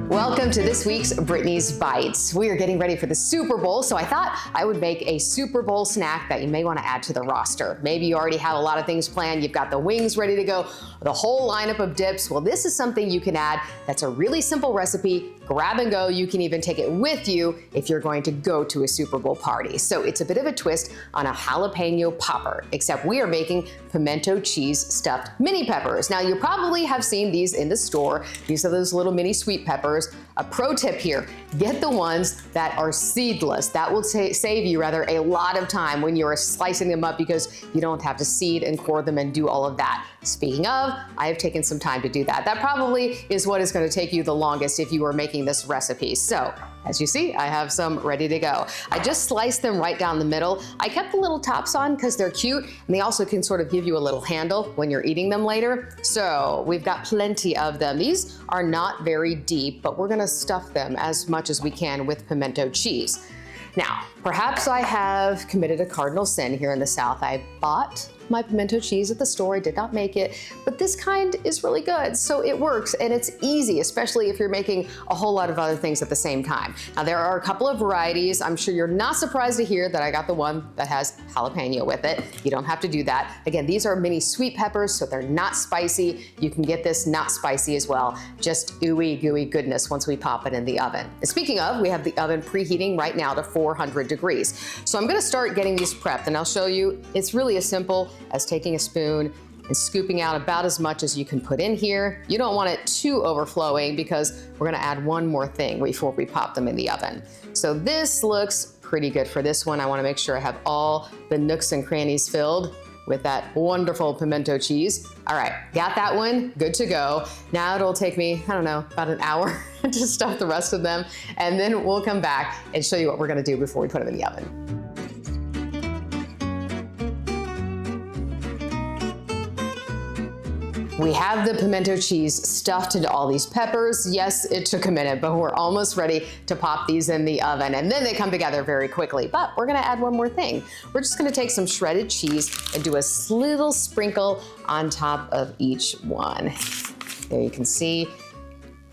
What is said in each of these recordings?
Welcome to this week's Brittany's Bites. We are getting ready for the Super Bowl, so I thought I would make a Super Bowl snack that you may want to add to the roster. Maybe you already have a lot of things planned. You've got the wings ready to go, the whole lineup of dips. Well, this is something you can add that's a really simple recipe. Grab and go. You can even take it with you if you're going to go to a Super Bowl party. So it's a bit of a twist on a jalapeno popper, except we are making pimento cheese stuffed mini peppers. Now, you probably have seen these in the store. These are those little mini sweet peppers. A pro tip here, get the ones that are seedless. That will save you rather a lot of time when you're slicing them up because you don't have to seed and core them and do all of that. Speaking of, I have taken some time to do that. That probably is what is going to take you the longest if you are making this recipe. So, as you see, I have some ready to go. I just sliced them right down the middle. I kept the little tops on because they're cute, and they also can sort of give you a little handle when you're eating them later. So we've got plenty of them. These are not very deep, but we're gonna stuff them as much as we can with pimento cheese. Now, perhaps I have committed a cardinal sin here in the South. I bought my pimento cheese at the store. I did not make it, but this kind is really good. So it works and it's easy, especially if you're making a whole lot of other things at the same time. Now there are a couple of varieties. I'm sure you're not surprised to hear that I got the one that has jalapeno with it. You don't have to do that. Again, these are mini sweet peppers, so they're not spicy. You can get this not spicy as well. Just ooey gooey goodness once we pop it in the oven. And speaking of, we have the oven preheating right now to 400 degrees. So I'm gonna start getting these prepped and I'll show you. It's really as simple as taking a spoon and scooping out about as much as you can put in here. You don't want it too overflowing because we're gonna add one more thing before we pop them in the oven. So this looks pretty good for this one. I wanna make sure I have all the nooks and crannies filled with that wonderful pimento cheese. All right, got that one, good to go. Now it'll take me, I don't know, about an hour to stuff the rest of them, and then we'll come back and show you what we're gonna do before we put them in the oven. We have the pimento cheese stuffed into all these peppers. Yes, it took a minute, but we're almost ready to pop these in the oven, and then they come together very quickly. But we're gonna add one more thing. We're just gonna take some shredded cheese and do a little sprinkle on top of each one. There you can see,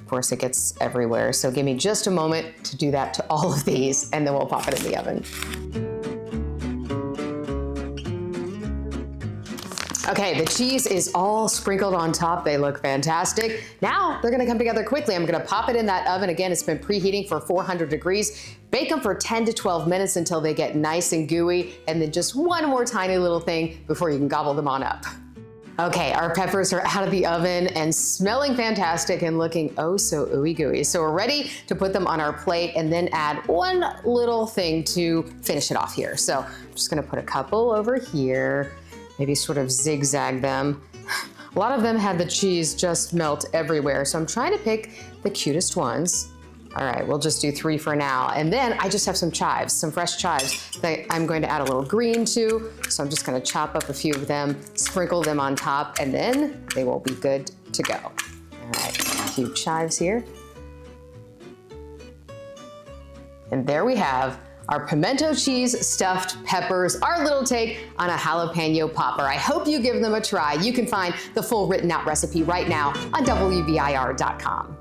of course it gets everywhere. So give me just a moment to do that to all of these, and then we'll pop it in the oven. Okay, the cheese is all sprinkled on top. They look fantastic. Now they're gonna come together quickly. I'm gonna pop it in that oven. Again, it's been preheating for 400 degrees. Bake them for 10 to 12 minutes until they get nice and gooey, and then just one more tiny little thing before you can gobble them on up. Okay, our peppers are out of the oven and smelling fantastic and looking oh so ooey gooey. So we're ready to put them on our plate and then add one little thing to finish it off here. So I'm just gonna put a couple over here. Maybe sort of zigzag them. A lot of them had the cheese just melt everywhere, so I'm trying to pick the cutest ones. All right, we'll just do 3 for now. And then I just have some chives, some fresh chives that I'm going to add a little green to. So I'm just gonna chop up a few of them, sprinkle them on top, and then they will be good to go. All right, a few chives here. And there we have our pimento cheese stuffed peppers, our little take on a jalapeno popper. I hope you give them a try. You can find the full written out recipe right now on WBIR.com.